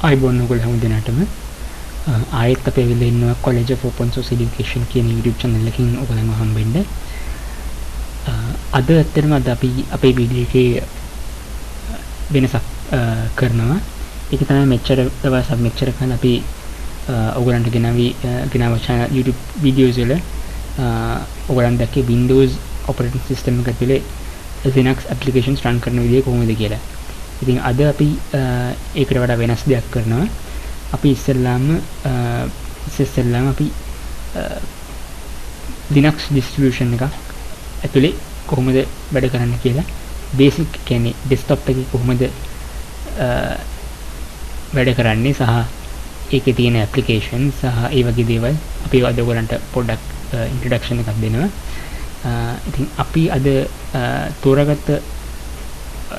අයිබෝන් ඔයගොල්ලෝ හැම දිනටම ආයෙත් අපි ඇවිල්ලා ඉන්නවා College of Open Source Education කියන YouTube channel එකකින් ඔයගොල්ලන්ව හම්බෙන්න. අද ඇත්තටම අද අපි අපේ වීඩියෝ එකේ වෙනසක් කරනවා. ඒක තමයි මෙච්චර දවස් අපි මෙච්චර කාලෙ අපි ඔයගොල්ලන්ට ගෙනාව YouTube videos වල ඔයගොල්ලන් දැක්කේ Windows operating system එක ඇතුලේ Linux applications run කරන විදිය කොහොමද කියලා. ඉතින් අද අපි ඒකට වඩා වෙනස් දෙයක් කරනවා. අපි ඉස්සෙල්ලාම අපි Linux distribution එකක් ඇතුලේ කොහොමද වැඩ කරන්න කියලා basic කියන්නේ desktop එකේ කොහොමද වැඩ කරන්නේ සහ ඒකේ තියෙන application සහ ඒ වගේ දේවල් අපි අද ඔයගලන්ට පොඩ්ඩක් introduction එකක් දෙනවා. ඉතින් අපි අද තෝරාගත්ත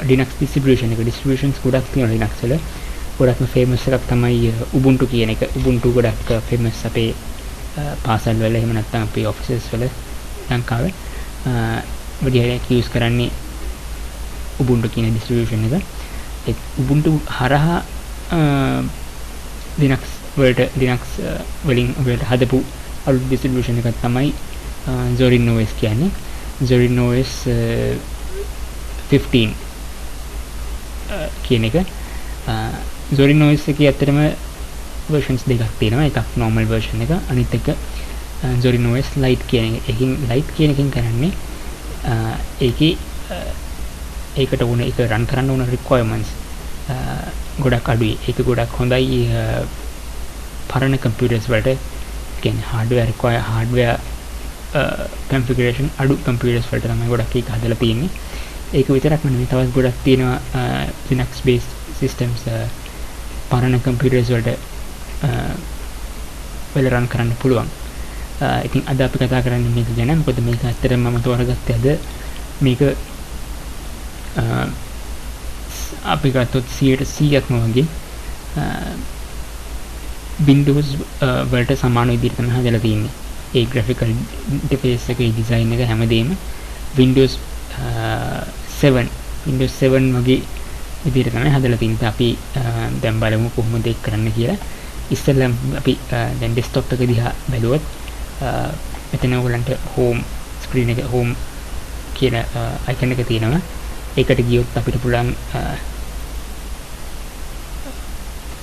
Linux distributions ගොඩක් තියෙනවා Linux වල. ගොඩක්ම famous එකක් තමයි Ubuntu කියන එක. Ubuntu ගොඩක් famous අපේ පාසල් වල එහෙම නැත්නම් අපේ offices වල ලංකාවේ වැඩිහිටියක් use කරන්නේ Ubuntu කියන distribution එක. ඒ Ubuntu හරහා Linux වලින් හදපු අලුත් distribution එකක් තමයි Zorin OS කියන්නේ. Zorin OS 15 කියන එක. Zorin OS එකේ ඇත්තටම versions දෙකක් තියෙනවා. එකක් normal version එක, අනිත් එක Zorin OS Lite කියන එක. එකකින් Lite කියන එකෙන් කරන්නේ ඒකට ඕන ඒක run කරන්න ඕන requirements ගොඩක් අඩුයි. ඒක ගොඩක් හොඳයි පරණ computers වලට. කියන්නේ hardware configuration අඩු computers වලට තමයි ගොඩක් ඒක හදලා තියෙන්නේ. ඒක විතරක් නෙවෙයි තවත් ගොඩක් තියෙනවා Linux based systems පරණ computers වලට run කරන්න පුළුවන්. ඉතින් අද අපි කතා කරන්නේ මේක ගැන. මොකද මේක ඇත්තටම මම තෝරගත්තේ අද මේක අපි ගත්තොත් 100%ක්ම වගේ Windows වලට සමාන විදිහට තමයි හදලා තියෙන්නේ. ඒ graphical interface එකේ design එක හැමදේම Windows 7 වගේ විදිහට තමයි හදලා තියෙන්නේ. අපි දැන් බලමු කොහොමද ඒක කරන්න කියලා. ඉස්සෙල්ලාම අපි දැන් desktop එක දිහා බැලුවොත් මෙතන ඔයගලන්ට home screen එක home කියන icon එක තියෙනවා. ඒකට ගියොත් අපිට පුළුවන්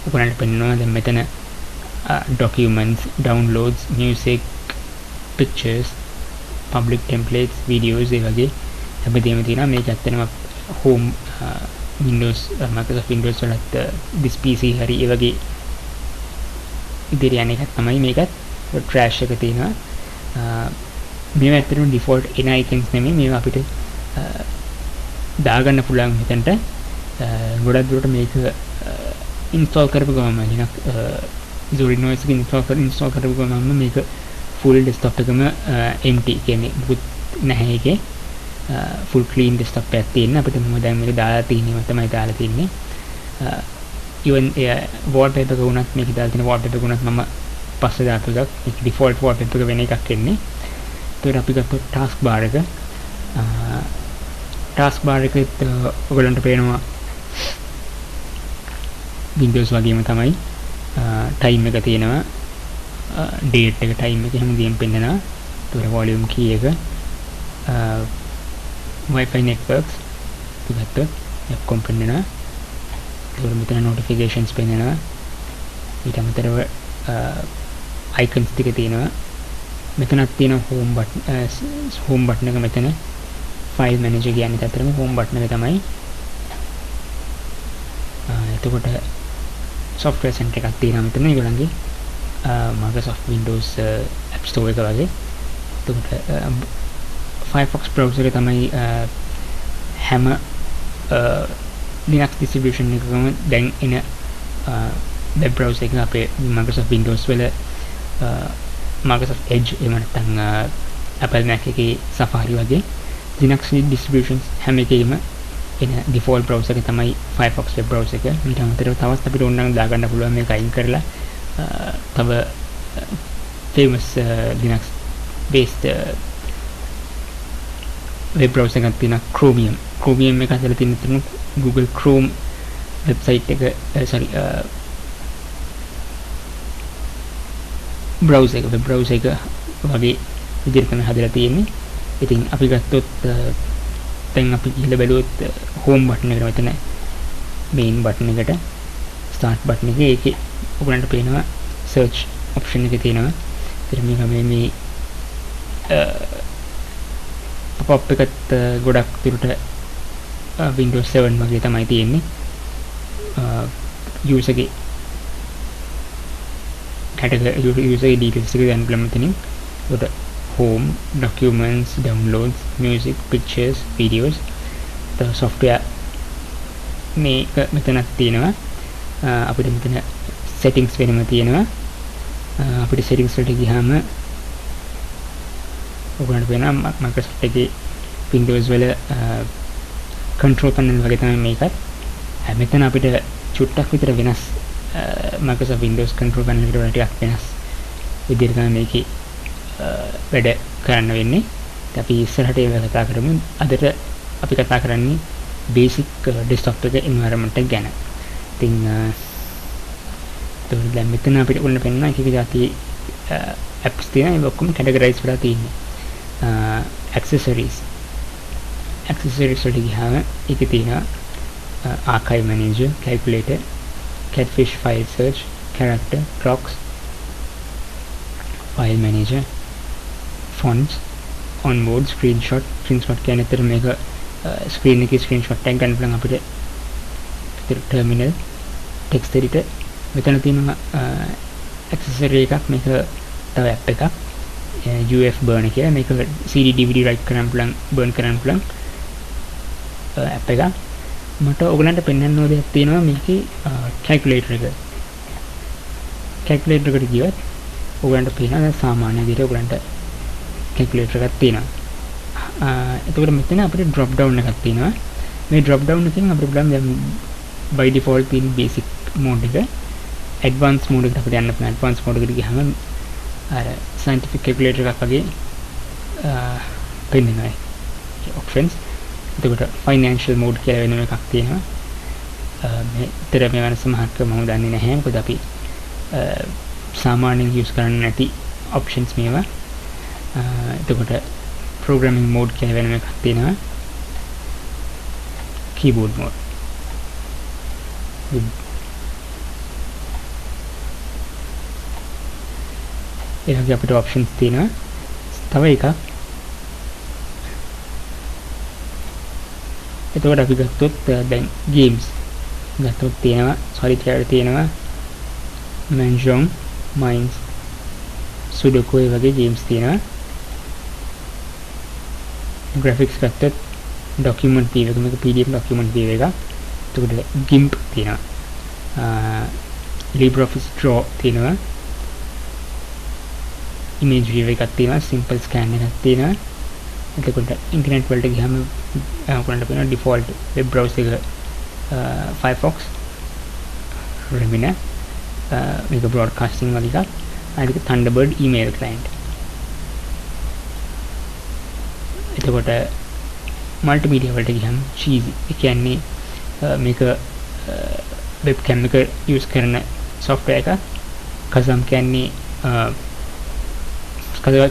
ඔයගලන්ට පෙන්වනවා දැන් මෙතන documents, downloads, music, pictures, public templates, videos ඒ වගේ හැමදේම තියෙනවා. මේක ඇත්තටම home Windows Microsoft Windows වලත් this PC හරි ඒ වගේ ඉදිරිය යන එකක් තමයි මේකත්. trash එක තියෙනවා. මේවා ඇත්තටම default එන icons නෙමෙයි. මේවා අපිට දාගන්න පුළුවන් මෙතනට. ගොඩක් දුරට මේක install කරපු ගමන් Linux Zorin OS එක install කරපු ගමන් මේක full desktop එකම empty කියන්නේ මුකුත් නැහැ ඒකේ. full clean desktop එකක් තියෙන. අපිට මම දැන් මේක දාලා තියෙනවා තමයි දාලා තින්නේ. even wallpaper එක උනත් මේක දාලා තියෙන wallpaper එක උනත් මම පස්සේ දාපු එකක්. මේක default wallpaper එක වෙන එකක් එන්නේ. ඒතකොට අපි ගත්තොත් taskbar එක. taskbar එකෙත් ඔයගලන්ට පේනවා Windows වගේම තමයි time එක තියෙනවා. date එක time එක හැමදේම පෙන්නනවා. ඒතකොට volume key එක Wi-Fi networks ගත්තොත් Fcom පෙන්නනවා. ඒතකොට මෙතන notifications පෙන්නනවා. ඊට අමතරව icons ටික තියෙනවා. මෙතනක් තියෙනවා home button එක. මෙතන file manager කියන්නේ අතරම home button එක තමයි. එතකොට software center එකක් තියෙනවා මෙතන ඒගොල්ලන්ගේ Microsoft Windows App Store එක වගේ. එතකොට Firefox browser එක තමයි හැම Linux distribution එකකම දැන් එන web browser එක. අපේ Microsoft Windows වල Microsoft Edge එහෙම නැත්නම් Apple Mac එකේ Safari වගේ Linux distributions හැම එකේම එන default browser එක තමයි Firefox web browser එක. ඊට අමතරව තවත් අපිට ඕන නම් දාගන්න පුළුවන් මේක අයින් කරලා තව famous Linux based web browser එකක් තියෙනවා Chromium. Chromium එක හදලා තියෙන Google Chrome website එක browser එක web browser එක වගේ විදිහට තමයි හදලා තියෙන්නේ. ඉතින් අපි ගත්තොත් දැන් අපි ගිහලා බැලුවොත් home button එකට මෙතන main button එකට start button එකේ ඒකේ ඔයගලන්ට පේනවා search option එකේ තියෙනවා. ඉතින් මේ pop up එකත් ගොඩක් දුරට Windows 7 වගේ තමයි තියෙන්නේ. user ගේ category user details එක දැන් බලමු මෙතනින්. ඒකට home, documents, downloads, music, pictures, videos, the software මේක මෙතනක් තියෙනවා. අපිට මෙතන settings වෙනම තියෙනවා. අපිට settings වලට ගියාම ඔයගොල්ලන්ට පේනවා Microsoft එකේ Windows වල control panel වගේ තමයි මේකත්. මෙතන අපිට චුට්ටක් විතර වෙනස් Microsoft Windows control panel එකට වඩා ටිකක් වෙනස් විදිහට තමයි මේකේ වැඩ කරන්න වෙන්නේ. අපි ඉස්සරහට ඒක කතා කරමු. අදට අපි කතා කරන්නේ basic desktop එක environment එක ගැන. ඉතින් දැන් මෙතන අපිට උන්න පෙන්නන එක එක જાති apps තියෙනවා. ඒක ඔක්කොම categorize වෙලා තියෙන්නේ. accessories වලට ගියාම ඒකේ තියෙනවා archive manager, calculator, catfish file search, character, procs, file manager, fonts, onboard, screenshot කියන්නේ අතර මේක screen එකේ screenshot එකක් ගන්න පුළුවන් අපිට. terminal, text editor මෙතන තියෙනවා accessory එකක්. මේක තව app එකක් UF burner කියලා. මේක CD DVD write කරන්න පුළුවන්, burn කරන්න පුළුවන් app එකක්. මට ඔයගලන්ට පෙන්වන්න ඕන දෙයක් තියෙනවා මේකේ calculator එක. calculator එකට ගියොත් ඔයගලන්ට පේනවා දැන් සාමාන්‍ය විදිහට ඔයගලන්ට calculator එකක් තියෙනවා. එතකොට මෙතන අපිට drop down එකක් තියෙනවා. මේ drop down එකෙන් අපිට බලන්න දැන් by default තියෙන basic mode එක advanced mode එකට අපිට යන්න පුළුවන්. advanced mode එකට ගියාම අර scientific calculator එකක් වගේ පෙන්වනවා options. එතකොට financial mode කියලා වෙන එකක් තියෙනවා. මෙතර මේ වෙන සමහරක මම දන්නේ නැහැ. මොකද අපි සාමාන්‍යයෙන් use කරන්නේ නැති options මේවා. එතකොට programming mode කියලා වෙන එකක් තියෙනවා. keyboard mode. ඒ වගේ අපිට options තියෙනවා. තව එකක් එතකොට අපි ගත්තොත් දැන් games ගත්තොත් තියෙනවා solitaire තියෙනවා mahjong mines sudoku ඒ වගේ games තියෙනවා. graphics ගත්තොත් document view එක මේක pdf document view එක. එතකොට gimp තියෙනවා. libreoffice draw තියෙනවා. image view එකක් තියෙනවා. simple scan එකක් තියෙනවා. එතකොට ඉන්ටර්නෙට් වලට ගියාම ඔයගොල්ලන්ට පේනවා default web browser එක Firefox, Remina, මේක broadcasting වගේ එකක්. අනිත් එක Thunderbird email client. එතකොට multimedia වලට ගියාම Cheesy. ඒ කියන්නේ මේක webcam එක use කරන software එකක්. Kazam කියන්නේ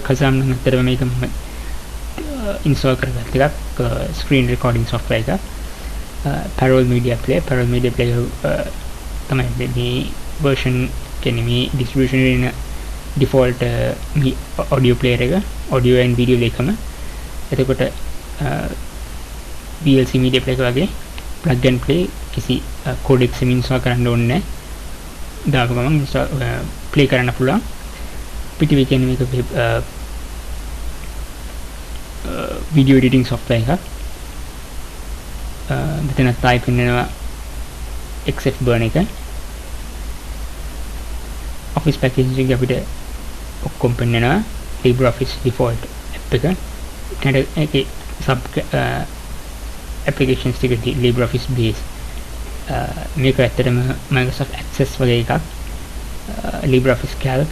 Kazam නම් අතරම මේක install කරගත්ත එකක් screen recording software එකක්. Parallel Media Player තමයි මේ version කියන්නේ මේ distribution එකේ default audio player එක, audio and video දෙකම. එතකොට VLC media player වගේ plug and play කිසි codec එකක් install කරන්න ඕනේ නැහැ. දාපු ගමන් play කරන්න පුළුවන්. පිටිවේ කියන්නේ මේක video editing software එකක්. මෙතන type වෙනවා XF burn එක. office package එක අපිට ඔක්කොම පෙන්නනවා. LibreOffice default app එක. ඒකේ sub applications ටික LibreOffice base. මේක ඇත්තටම Microsoft Access වගේ එකක්. LibreOffice Calc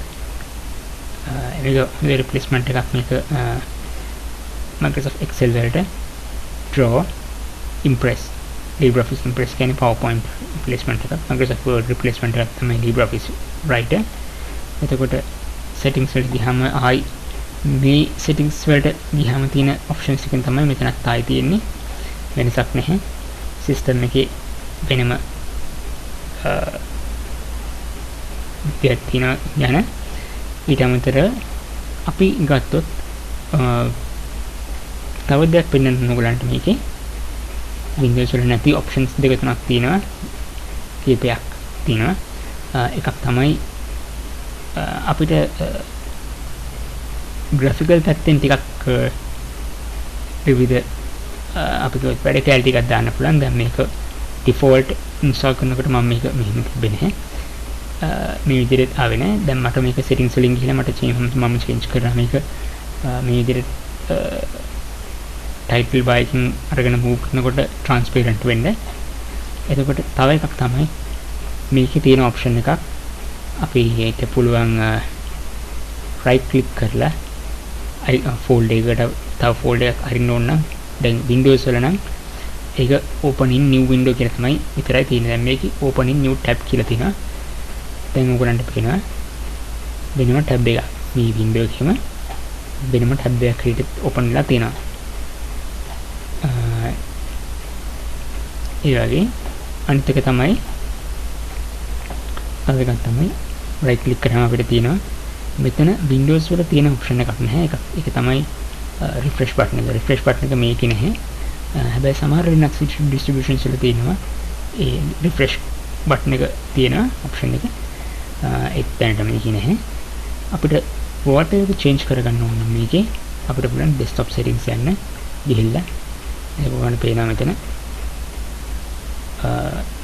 මේක replacement එකක්. මේක Microsoft Excel වලට Draw, Impress, LibreOffice Impress කියන්නේ PowerPoint replacement එකක්. Microsoft Word replacement එකක් තමයි LibreOffice Writer. එතකොට settings වලට ගියාම ආයි මේ settings වලට ගියාම තියෙන options එකෙන් තමයි මෙතනත් ආයි තියෙන්නේ. වෙනසක් නැහැ. system එකේ වෙනම දෙයක් තියෙනවා යන ඊට අමතරව අපි ගත්තොත් තව දෙයක් පෙන්වන්න ඕගලන්ට මේකේ Windows වල නැති options දෙක තුනක් තියෙනවා. කීපයක් තියෙනවා. එකක් තමයි අපිට graphical පැත්තෙන් ටිකක් විවිධ අපිට වැඩ කැලේ ටිකක් දාන්න පුළුවන්. දැන් මේක default install කරනකොට මම මේක මෙහෙම තිබෙන්නේ මේ විදිහට ආවේ නැහැ. දැන් මට මේක settings වලින් ගිහලා මට change කරා මේක මේ විදිහට title bar එකකින් අරගෙන move කරනකොට transparent වෙන්න. එතකොට තව එකක් තමයි මේකේ තියෙන option එකක් අපි ඒක පුළුවන් right click කරලා folder එකට තව folder එකක් අරින්න ඕන නම් දැන් Windows වල නම් ඒක open in new window කියලා තමයි විතරයි තියෙන්නේ. දැන් මේකේ open in new tab කියලා තියෙනවා. දැන් ඔයගොල්ලන්ට පේනවා වෙනම tab එකක් මේ window එකේම වෙනම tab එකක් හිටිට open වෙලා තියෙනවා. ඒ වගේ අනිත් එක තමයි අදගත් තමයි right click කරාම අපිට තියෙනවා මෙතන Windows වල තියෙන option එකක් නැහැ. ඒක තමයි refresh button එක. refresh button එක මේකේ නැහැ. හැබැයි සමහර Linux distributions වල තියෙනවා ඒ refresh button එක තියෙන option එක. ඒක දැනට මේකේ නැහැ. අපිට wallpaper එක change කරගන්න ඕන නම් මේකේ අපිට පුළුවන් desktop settings යන්න ගිහිල්ලා ඒක ඔයගොල්ලන්ට පේනවා මෙතන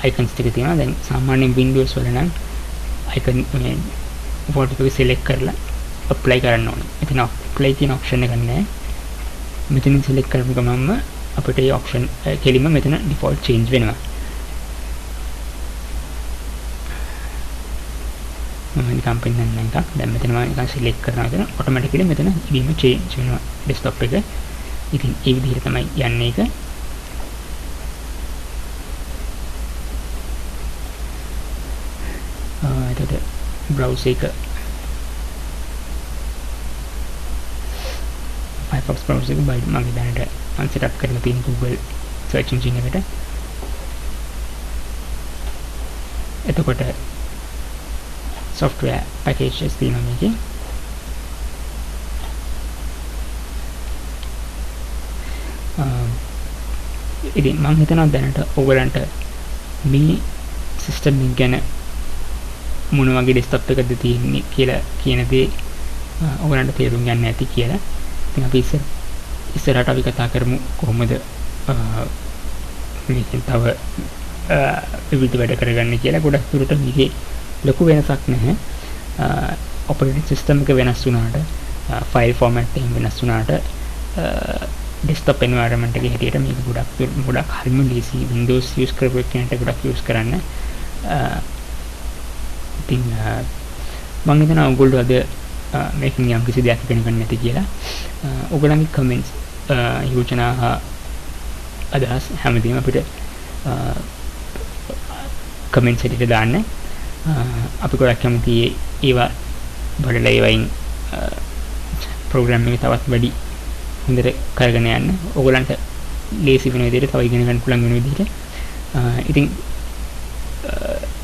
icons ටික තියෙනවා. දැන් සාමාන්‍යයෙන් Windows වල නම් icon මේ wallpaper එක select කරලා apply කරන්න ඕනේ. එතන apply කියන option එක නැහැ. මෙතනින් select කරපු ගමන්ම අපිට මේ option කෙලින්ම මෙතන default change වෙනවා. මම නිකන් පෙන්නන්න එකක්. දැන් මෙතන මම නිකන් select කරනවා කියන automatically මෙතන ඉබේම change වෙනවා desktop එක. ඉතින් ඒ විදිහට තමයි යන්නේ ඒක. එතකොට browser එක Firefox browser එක මම දැනට set up කරලා තියෙන Google search engine එකට. එතකොට software packages තියෙනවා මේකේ. ඉතින් මම හිතනවා දැනට ඔයගලන්ට මේ system එක ගැන මොන වගේ desktop එකද තියෙන්නේ කියලා කියන දේ ඔයගලන්ට තේරුම් ගන්න ඇති කියලා. ඉතින් අපි ඉස්සරහට අපි කතා කරමු කොහොමද මේකෙන් තව විවිධ වැඩ කරගන්න කියලා. ගොඩක් දුරට මේකේ ලොකු වෙනසක් නැහැ. operating system එක වෙනස් වුණාට file format එක වෙනස් වුණාට desktop environment එකේ හැටියට මේක ගොඩක් හරිම ලේසි. Windows use කරපු කෙනෙක්ට ගොඩක් use කරන්න. ඉතින් මම හිතනවා ඔයගොල්ලෝ අද මේකෙන් යම් කිසි දෙයක් ඉගෙන ගන්න නැති කියලා. ඔයගොල්ලන්ගේ comments යෝජනා අදහස් හැමදේම අපිට comments එකට දාන්න. අපි ගොඩක් කැමති ඒවා බලලා ඒවයින් program එක තවත් වැඩි හොඳට කරගෙන යන්න. ඔයගොල්ලන්ට ලේසි වෙන විදිහට තව ඉගෙන ගන්න පුළුවන් වෙන විදිහට. ඉතින්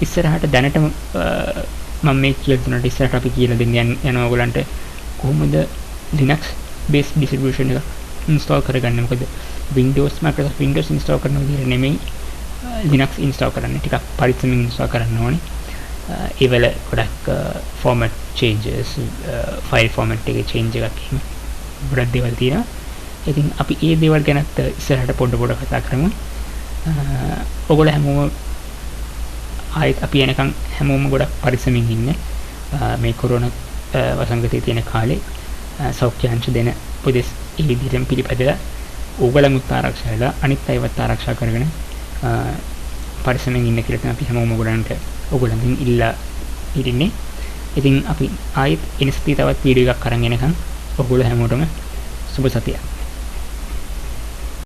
ඉස්සරහට දැනටම මම මේ කියලා දුන්නාට ඉස්සරහට අපි කියලා දෙන්න යනවා ඔයගොල්ලන්ට කොහොමද Linux based distribution එක install කරගන්නේ. මොකද Microsoft Windows install කරන විදිහට නෙමෙයි Linux install කරන්නේ. ටිකක් පරිස්සමින් install කරන්න ඕනේ. ඒ වල ගොඩක් format changes, file format එකේ change එකක් එහෙම ගොඩක් දේවල් තියෙනවා. ඉතින් අපි ඒ දේවල් ගැනත් ඉස්සරහට පොඩ කතා කරමු. ඔයගොල්ලෝ හැමෝම ආයෙත් අපි එනකන් හැමෝම ගොඩක් පරිස්සමින් ඉන්න. මේ කොරෝනා වසංගතයේ තියෙන කාලේ සෞඛ්‍යාංශ දෙන උපදෙස් ඒ විදිහටම පිළිපදලා ඕගලමුත් ආරක්ෂා වෙලා අනිත් අයවත් ආරක්ෂා කරගෙන පරිස්සමෙන් ඉන්න කියලා තමයි අපි හැමෝම ඔයගොල්ලන්ගෙන් ඉල්ලා හිටින්නේ. ඉතින් අපි ආයෙත් එනස්ති තවත් වීඩියෝ එකක් අරන් එනකන් ඔයගොල්ලෝ හැමෝටම සුබ සතියක්.